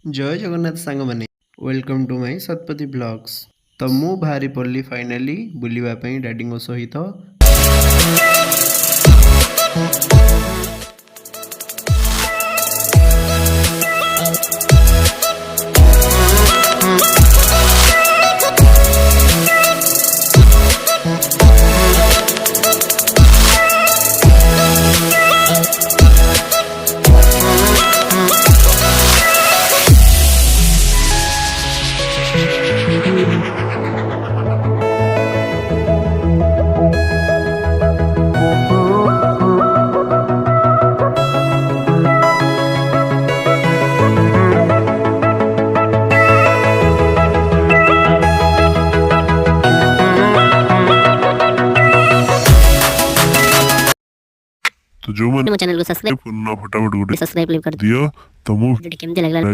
जय जगन्नाथ सांग माने welcome to my Satpathy blogs. तो मु बाहरी पड़ली फाइनाली बुलिबा पई डैडीଙ୍କ सहित। तो जो मैंने चैनल को सब्सक्राइब पुनः फटाफट सब्सक्राइब कर दियो तो मु वीडियो केमती लागला